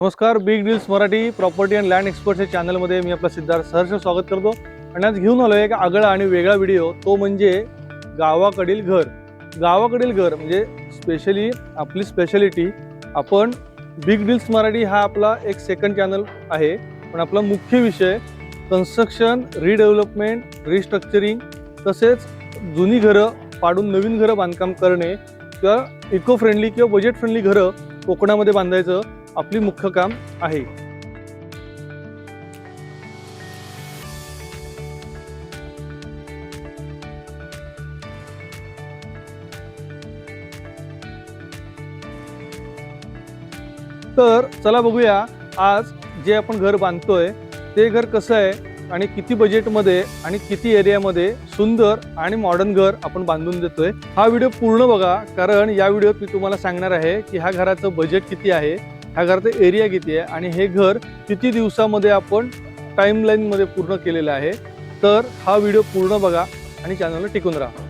नमस्कार, big deals Marathi property and land experts या चॅनलमध्ये मी आपला सिद्धार्थ सहर्ष स्वागत करतो. आणि आज घेऊन आलो एक आगळा आणि वेगळा व्हिडिओ, तो म्हणजे गावाकडील घर. गावाकडील घर म्हणजे स्पेशली आपली स्पेशालिटी. आपण बिग डील्स मराठी हा आपला एक सेकंड चॅनल आहे, पण आपला मुख्य विषय कन्स्ट्रक्शन, रिडेव्हलपमेंट, रिस्ट्रक्चरिंग, तसेच जुनी घरं पाडून नवीन घरं बांधकाम करणे किंवा इको फ्रेंडली किंवा बजेट फ्रेंडली घरं कोकणामध्ये बांधायचं आपली मुख्य काम आहे. तर चला बघूया आज जे आपण घर बांधतोय ते घर कसं आहे आणि किती बजेटमध्ये आणि किती एरियामध्ये सुंदर आणि मॉडर्न घर आपण बांधून देतोय. हा व्हिडिओ पूर्ण बघा, कारण या व्हिडिओत मी तुम्हाला सांगणार आहे की ह्या घराचं बजेट किती आहे, ह्या घराचं एरिया किती आहे आणि हे घर किती दिवसामध्ये आपण टाईमलाईनमध्ये पूर्ण केलेलं आहे. तर हा व्हिडिओ पूर्ण बघा आणि चॅनलला टिकून राहा.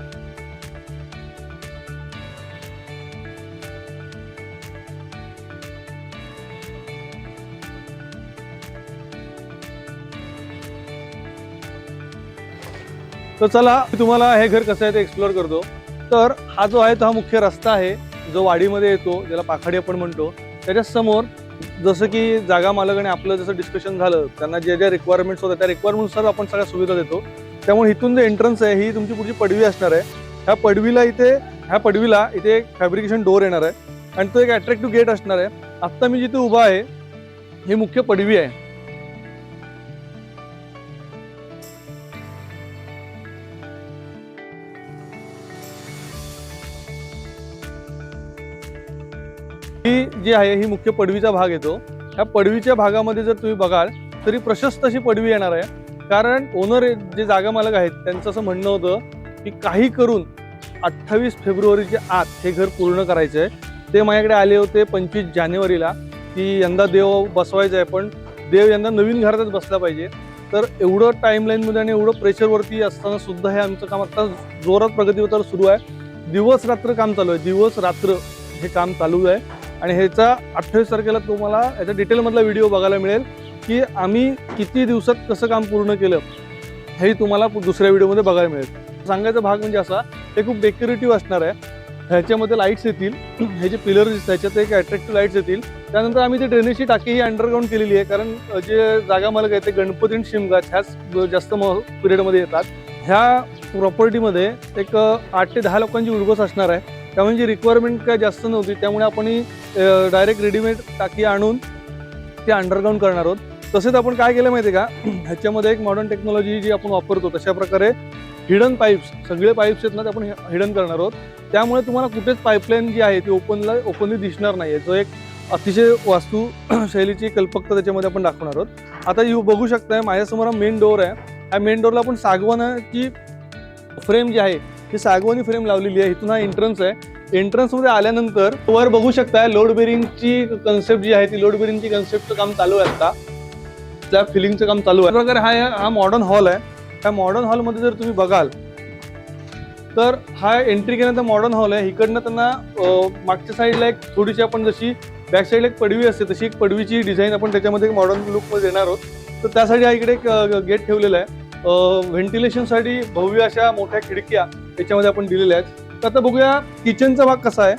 तर चला मी तुम्हाला हे घर कसं आहे ते एक्सप्लोअर करतो. तर हा जो आहे तो हा मुख्य रस्ता आहे जो वाडीमध्ये येतो, ज्याला पाखाडी आपण म्हणतो. त्याच्या समोर जसं की जागा मालक आणि आपलं जसं डिस्कशन झालं, त्यांना जे ज्या रिक्वायरमेंट्स होत्या त्या रिक्वायरमेंट्सनुसार आपण सगळ्या सुविधा देतो. त्यामुळे इथून जे एंट्रन्स आहे ही तुमची पुढची पडवी असणार आहे. ह्या पडवीला इथे एक फॅब्रिकेशन डोअर येणार आहे आणि तो एक अट्रॅक्टिव्ह गेट असणार आहे. आत्ता मी जिथे उभा आहे ही मुख्य पडवी आहे. ही जी आहे ही मुख्य पडवीचा भाग येतो. ह्या पडवीच्या भागामध्ये जर तुम्ही बघाल तरी प्रशस्त अशी पडवी येणार आहे, कारण ओनर जे जागा मालक आहेत त्यांचं असं म्हणणं होतं की काही करून 28 फेब्रुवारीच्या आत हे घर पूर्ण करायचं आहे. ते माझ्याकडे आले होते 25 जानेवारीला की यंदा देव बसवायचा आहे, पण देव यंदा नवीन घरातच बसला पाहिजे. तर एवढं टाईमलाईनमध्ये आणि एवढं प्रेशरवरती असताना सुद्धा हे आमचं काम आता जोरात प्रगतीवर सुरू आहे. दिवस रात्र काम चालू आहे, दिवस रात्र हे काम चालू आहे. आणि ह्याचा 28 तारखेला तुम्हाला याच्या डिटेलमधला व्हिडिओ बघायला मिळेल की आम्ही किती दिवसात कसं काम पूर्ण केलं, हे तुम्हाला दुसऱ्या व्हिडिओमध्ये बघायला मिळेल. सांगायचा भाग म्हणजे असा, हे खूप डेकोरेटिव्ह असणार आहे. ह्याच्यामध्ये लाईट्स येतील, हे जे पिलर दिसतात त्याच्यात एक अट्रॅक्टिव्ह लाईट्स येतील. त्यानंतर आम्ही ती ड्रेनेजची टाकी ही अंडरग्राऊंड केलेली आहे, कारण जे जागा मालक आहेत ते गणपती आणि शिमगा ह्याच जास्त पिरियडमध्ये येतात. ह्या प्रॉपर्टीमध्ये एक 8 ते 10 लोकांची उर्बस असणार आहे. त्यामुळे जी रिक्वायरमेंट काय जास्त नव्हती, त्यामुळे आपण डायरेक्ट रेडीमेड टाकी आणून ते अंडरग्राऊंड करणार आहोत. तसेच आपण काय केलं माहिती आहे का, ह्याच्यामध्ये एक मॉडर्न टेक्नॉलॉजी जी आपण वापरतो तशा प्रकारे हिडन पाईप्स, सगळे पाईप्स आहेत ना ते आपण हिडन करणार आहोत. त्यामुळे तुम्हाला कुठेच पाईपलाईन जी आहे ती ओपनली दिसणार नाही. याचं एक अतिशय वास्तुशैलीची कल्पकता त्याच्यामध्ये आपण दाखवणार आहोत. आता बघू शकताय माझ्यासमोर हा मेन डोअर आहे. ह्या मेन डोअरला आपण सागवानाची फ्रेम जी आहे ही सागवानी फ्रेम लावलेली आहे. इथून हा एंट्रन्स आहे. एंट्रन्समध्ये आल्यानंतर वर बघू शकताय लोड बेरिंगची कन्सेप्ट जी आहे ती लोड बेरिंगची कन्सेप्टचं काम चालू आहे. आता त्या फिलिंगचं काम चालू आहे. प्रकारे हा मॉडर्न हॉल आहे. ह्या मॉडर्न हॉलमध्ये जर तुम्ही बघाल तर हा एंट्री केल्यानंतर मॉडर्न हॉल आहे. इकडनं त्यांना मागच्या साईडला एक थोडीशी आपण जशी बॅक साईडला एक पडवी असते तशी एक पडवीची डिझाईन आपण त्याच्यामध्ये मॉडर्न लुकमध्ये देणार आहोत. तर त्यासाठी हा इकडे एक गेट ठेवलेला आहे. व्हेंटिलेशनसाठी भव्य अशा मोठ्या खिडक्या याच्यामध्ये आपण दिलेल्या आहेत. तर आता बघूया किचनचा भाग कसा आहे.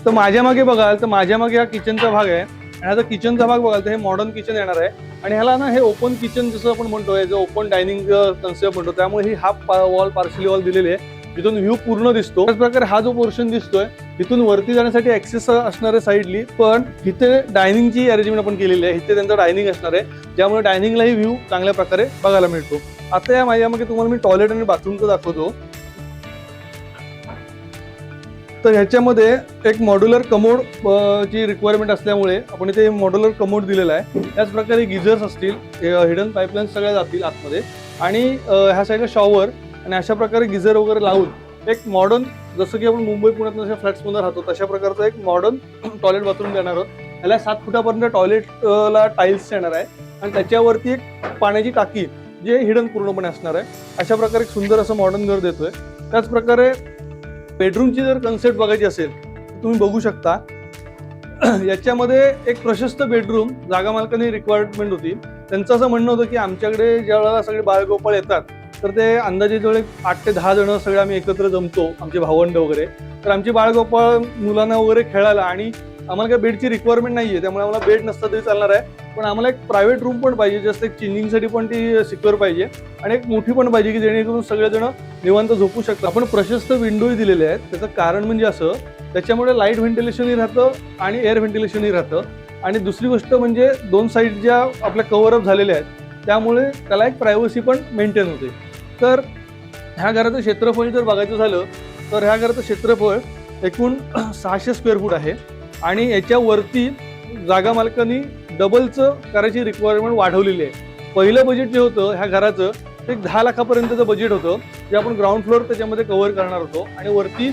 तर माझ्या मागे बघाल तर माझ्या मागे हा किचनचा भाग आहे आणि ह्याचा किचनचा भाग बघाल तर हे मॉडर्न किचन येणार आहे. आणि ह्याला ना हे ओपन किचन जसं आपण म्हणतोय, जो ओपन डायनिंग कन्सेप्ट म्हणतो, त्यामुळे ही हाफ वॉल पार्शली वॉल दिलेली आहे, जिथून व्ह्यू पूर्ण दिसतो. त्याच प्रकारे हा जो पोर्शन दिसतोय तिथून वरती जाण्यासाठी ऍक्सेस असणार आहे साईडली, पण इथे डायनिंगची अरेंजमेंट आपण केलेली आहे. इथे त्यांचं डायनिंग असणार आहे, ज्यामुळे डायनिंगलाही व्ह्यू चांगल्या प्रकारे बघायला मिळतो. आता या माझ्यामागे तुम्हाला मी टॉयलेट आणि बाथरूमचं दाखवतो. तर ह्याच्यामध्ये एक मॉड्युलर कमोड ची रिक्वायरमेंट असल्यामुळे आपण इथे मॉड्युलर कमोड दिलेला आहे. त्याच प्रकारे गिझर्स असतील, हिडन पाईपलाईन सगळ्या जातील आतमध्ये आणि ह्या साईडला शॉवर आणि अशा प्रकारे गिझर वगैरे लावून एक मॉडर्न, जसं की आपण मुंबई पुण्यात जशा फ्लॅट्समध्ये राहतो तशा प्रकारचं एक मॉडर्न टॉयलेट बाथरूम देणार आहोत. याला 7 फुटापर्यंत टॉयलेटला टाईल्स येणार आहे आणि त्याच्यावरती एक पाण्याची टाकी जे हिडन पूर्णपणे असणार आहे. अशा प्रकारे एक सुंदर असं मॉडर्न घर देतोय. त्याच प्रकारे बेडरूमची जर कन्सेप्ट बघायची असेल तुम्ही बघू शकता, याच्यामध्ये एक प्रशस्त बेडरूम जागा मालकांनी रिक्वायरमेंट होती. त्यांचं असं म्हणणं होतं की आमच्याकडे ज्या वेळेला सगळे बाळगोपाळ येतात तर ते अंदाजे जवळ 8 ते 10 जण सगळे आम्ही एकत्र जमतो, आमचे भावंड वगैरे. तर आमची बाळगोपाळ मुलांना वगैरे खेळायला, आणि आम्हाला काही बेडची रिक्वायरमेंट नाहीये, त्यामुळे आम्हाला बेड नसता तरी चालणार आहे. पण आम्हाला एक प्रायव्हेट रूम पण पाहिजे, जस्ट एक चेंजिंगसाठी पण ती सिक्युअर पाहिजे, आणि एक मोठी पण पाहिजे की जेणेकरून सगळेजण निवांत झोपू शकतात. आपण प्रशस्त विंडोही दिलेले आहेत. त्याचं कारण म्हणजे असं, त्याच्यामुळे लाईट व्हेंटिलेशनही राहतं आणि एअर व्हेंटिलेशनही राहतं. आणि दुसरी गोष्ट म्हणजे 2 साईड ज्या आपल्या कव्हरअप झालेल्या आहेत त्यामुळे त्याला एक प्रायव्हसी पण मेंटेन होते. तर ह्या घराचं क्षेत्रफळ जर बघायचं झालं तर ह्या घराचं क्षेत्रफळ एकूण 600 स्क्वेअर फूट आहे, आणि याच्यावरती जागा मालकांनी डबलचं करायची रिक्वायरमेंट वाढवलेली आहे. पहिलं बजेट जे होतं ह्या घराचं ते 10 लाखापर्यंतचं बजेट होतं, जे आपण ग्राउंड फ्लोअर त्याच्यामध्ये कव्हर करणार होतो आणि वरती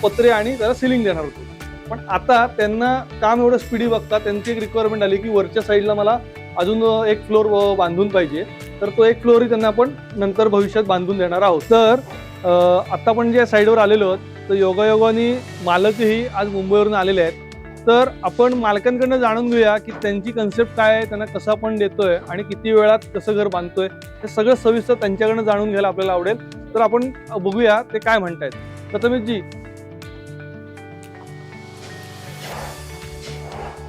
पत्रे आणि त्याला सिलिंग देणार होतो. पण आता त्यांना काम एवढं स्पीडी बघता त्यांची एक रिक्वायरमेंट आली की वरच्या साईडला मला अजून एक फ्लोअर बांधून पाहिजे. तर तो एक फ्लोअरही त्यांना आपण नंतर भविष्यात बांधून देणार आहोत. तर आता आपण ज्या साईडवर आलेलो आहोत तर योगायोगाने मालकही आज मुंबईवरून आलेले आहेत. तर आपण मालकांकडनं जाणून घेऊया की त्यांची कन्सेप्ट काय आहे, त्यांना कसं आपण देतोय आणि किती वेळात कसं घर बांधतोय, हे सगळं सविस्तर त्यांच्याकडनं जाणून घ्यायला आपल्याला आवडेल. तर आपण बघूया ते काय म्हणतायत. प्रथमेश जी,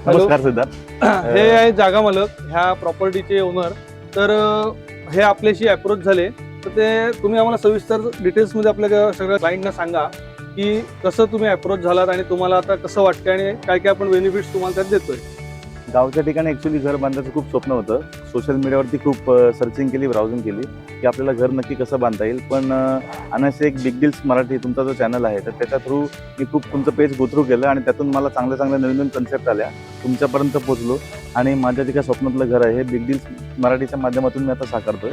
नमस्कार सिद्धार्थ. हे आहे जागा मालक, ह्या प्रॉपर्टीचे ओनर. तर हे आपल्याशी अप्रोच झाले, तर ते तुम्ही आम्हाला सविस्तर डिटेल्समध्ये आपल्या सगळ्या क्लायंटना सांगा की कसं तुम्ही अप्रोच झालात आणि तुम्हाला आता कसं वाटतं आणि काय काय आपण बेनिफिट्स तुम्हाला त्यात देतोय. गावच्या ठिकाणी ॲक्च्युली घर बांधायचं खूप स्वप्न होतं. सोशल मीडियावरती खूप सर्चिंग केली, ब्राउझिंग केली की आपल्याला घर नक्की कसं बांधता येईल. पण अनायसे एक बिग डील्स मराठी तुमचा जो चॅनल आहे तर त्याच्या थ्रू मी खूप तुमचं पेज गो थ्रू केलं आणि त्यातून मला चांगल्या चांगल्या नवीन नवीन कन्सेप्ट आल्या, तुमच्यापर्यंत पोहोचलो आणि माझ्या जे काही स्वप्नातलं घर आहे हे बिग डील्स मराठीच्या माध्यमातून मी आता साकारतोय.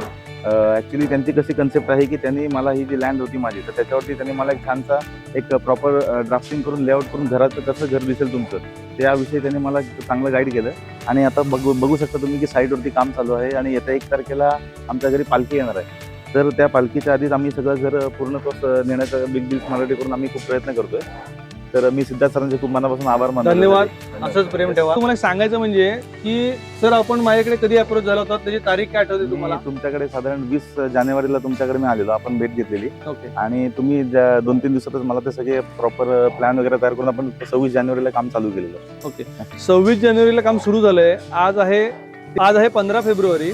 ॲक्च्युली त्यांची कशी कन्सेप्ट आहे की त्यांनी मला ही जी लँड होती माझी तर त्याच्यावरती त्यांनी मला एक छानसा एक प्रॉपर ड्राफ्टिंग करून लेआउट करून घराचं कसं घर दिसेल तुमचं त्याविषयी त्यांनी मला चांगलं गाईड केलं. आणि आता बघू शकता तुम्ही की साईडवरती काम चालू आहे आणि येत्या 1 तारखेला आमच्या घरी पालखी येणार आहे. तर त्या पालखीच्या आधीच आम्ही सगळं घर पूर्णत्वास नेण्याचा बिग डील्स मराठी करून आम्ही खूप प्रयत्न करतोय. तर मी सिद्धार्थ सरांचे खूप मनापासून आभार मानतो. धन्यवाद. असंच प्रेम ठेवा. तुम्हाला सांगायचं म्हणजे की सर आपण माझ्याकडे कधी अप्रोच झाला होता, त्याची तारीख काय आठवते तुम्हाला? तुमच्याकडे साधारण 20 जानेवारीला तुमच्याकडे मी आलेलो, आपण भेट घेतलेली. ओके. आणि तुम्ही 2-3 दिवसातच मला ते सगळे प्रॉपर प्लॅन वगैरे तयार करून आपण 26 जानेवारीला काम चालू केलेलं. ओके. 26 जानेवारीला काम सुरू झालंय. आज आहे 15 फेब्रुवारी.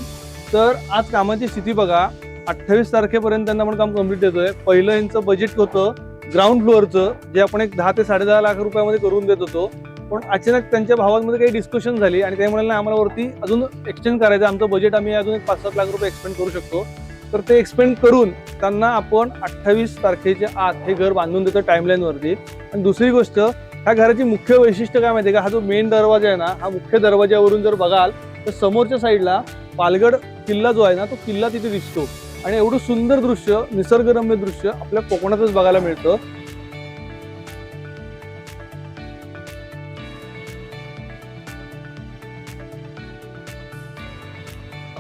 तर आज कामाची स्थिती बघा, 28 तारखेपर्यंत त्यांना आपण काम कम्प्लीट देतोय. पहिलं यांचं बजेट होतं ग्राउंड फ्लोअरचं, जे आपण एक 10 ते 10.5 लाख रुपयामध्ये करून देत होतो. पण अचानक त्यांच्या भावांमध्ये काही डिस्कशन झाली आणि ते म्हणाले आम्हाला वरती अजून एक्सटेंड करायचं, आमचं बजेट आम्ही अजून एक 5-7 लाख रुपये एक्सपेंड करू शकतो. तर ते एक्सपेंड करून त्यांना आपण 28 तारखेच्या आत हे घर बांधून देतो टाइमलाईनवरती. आणि दुसरी गोष्ट, ह्या घराची मुख्य वैशिष्ट्य काय माहिती आहे का, हा जो मेन दरवाजा आहे ना, हा मुख्य दरवाजावरून जर बघाल तर समोरच्या साईडला पालगड किल्ला जो आहे ना तो किल्ला तिथे दिसतो. आणि एवढं सुंदर दृश्य, निसर्गरम्य दृश्य आपल्या कोकणातच बघायला मिळतं.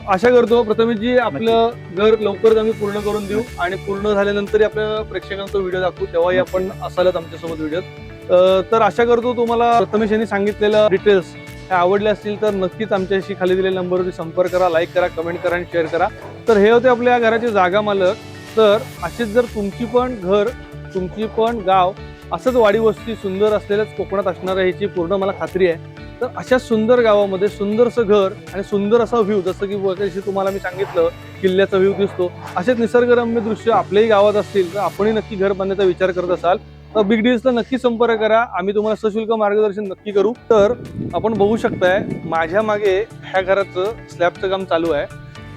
आशा करतो प्रथमेशजी आपलं घर लवकरच आम्ही पूर्ण करून देऊ आणि पूर्ण झाल्यानंतर आपल्या प्रेक्षकांचा व्हिडिओ दाखवू, तेव्हाही आपण असालच आमच्यासोबत व्हिडिओत. तर आशा करतो तुम्हाला प्रथमेश यांनी सांगितलेलं डिटेल्स आवडले असतील तर नक्कीच आमच्याशी खाली दिलेल्या नंबरवरती संपर्क करा, लाईक करा, कमेंट करा आणि शेअर करा. तर हे होते आपल्या घराचे जागा मालक. तर असेच जर तुमची पण घर, तुमची पण गाव असंच वाडी वस्ती सुंदर असलेल्याच कोकणात असणार आहे ह्याची पूर्ण मला खात्री आहे. तर अशा सुंदर गावामध्ये सुंदरसं घर आणि सुंदर असा व्ह्यू, जसं की तुम्हाला मी सांगितलं किल्ल्याचा व्ह्यू दिसतो, असेच निसर्गरम्य दृश्य आपल्याही गावात असतील तर आपणही नक्की घर बांधण्याचा विचार करत असाल तर बिग डील्सला नक्की संपर्क करा. आम्ही तुम्हाला सशुल्क मार्गदर्शन नक्की करू. तर आपण बघू शकताय माझ्या मागे ह्या घराचं स्लॅबचं काम चालू आहे.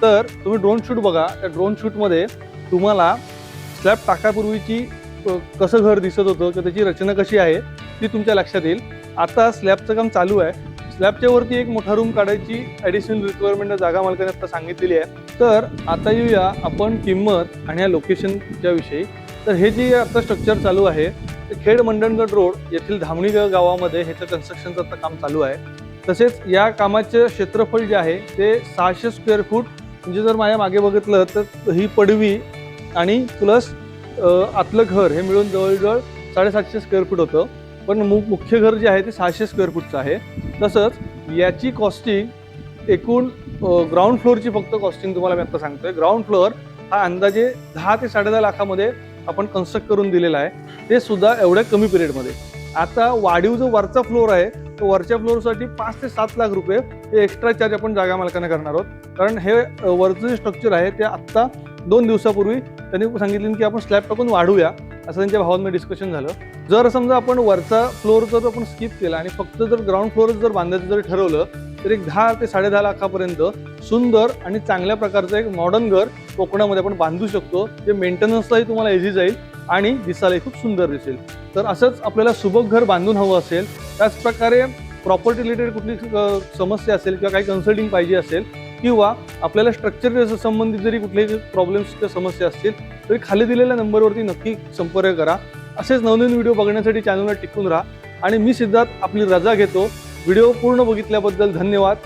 तर तुम्ही ड्रोन शूट बघा, त्या ड्रोन शूटमध्ये तुम्हाला स्लॅब टाकापूर्वीची कसं घर दिसत होतं किंवा त्याची रचना कशी आहे ती तुमच्या लक्षात येईल. आता स्लॅबचं काम चालू आहे. स्लॅबच्या वरती एक मोठा रूम काढायची ॲडिशनल रिक्वायरमेंट जागा मालकाने आता सांगितलेली आहे. तर आता येऊया आपण किंमत आणि या लोकेशनच्या विषयी. तर हे जे आता स्ट्रक्चर चालू आहे ते खेड मंडणगड रोड येथील धामणी गावामध्ये ह्याचं कन्स्ट्रक्शनचं आता काम चालू आहे. तसेच या कामाचे क्षेत्रफळ जे आहे ते 600 स्क्वेअर फूट, म्हणजे जर माझ्या मागे बघितलं तर ही पडवी आणि प्लस आतलं घर हे मिळून जवळजवळ 750 स्क्वेअर फूट होतं. पण मुख्य घर जे आहे ते 600 स्क्वेअर फूटचं आहे. तसंच याची कॉस्टिंग एकूण ग्राउंड फ्लोअरची फक्त कॉस्टिंग तुम्हाला मी आता सांगतोय. ग्राउंड फ्लोअर हा अंदाजे 10 ते 10.5 लाखामध्ये आपण कन्स्ट्रक्ट करून दिलेला आहे, ते सुद्धा एवढ्या कमी पिरियडमध्ये. आता वाढीव जो वरचा फ्लोअर आहे तो वरच्या फ्लोअरसाठी 5 ते 7 लाख रुपये हे एक्स्ट्रा चार्ज आपण जागा मालकांना करणार आहोत. कारण हे वरचं जे स्ट्रक्चर आहे ते आत्ता 2 दिवसापूर्वी त्यांनी सांगितलं की आपण स्लॅब टाकून वाढूया, असं त्यांच्या भावांमध्ये डिस्कशन झालं. जर समजा आपण वरचा फ्लोअर जर आपण स्किप केला आणि फक्त जर ग्राउंड फ्लोअर जर बांधायचं जर ठरवलं तर एक 10 ते 10.5 लाखापर्यंत सुंदर आणि चांगल्या प्रकारचं एक मॉडर्न घर कोकणामध्ये आपण बांधू शकतो, जे मेंटेनन्सलाही तुम्हाला इझी जाईल आणि दिसायलाही खूप सुंदर दिसेल. तर असंच आपल्याला सुबक घर बांधून हवं असेल, त्याचप्रकारे प्रॉपर्टी रिलेटेड कुठली समस्या असेल किंवा काही कन्सल्टिंग पाहिजे असेल किंवा आपल्याला स्ट्रक्चर संबंधित जरी कुठलेही प्रॉब्लेम्स किंवा समस्या असतील तरी खाली दिलेल्या नंबरवरती नक्की संपर्क करा. असेच नवनवीन व्हिडिओ बघण्यासाठी चॅनलला टिकून राहा आणि मी सिद्धार्थ आपली रजा घेतो. व्हिडिओ पूर्ण बघितल्याबद्दल धन्यवाद.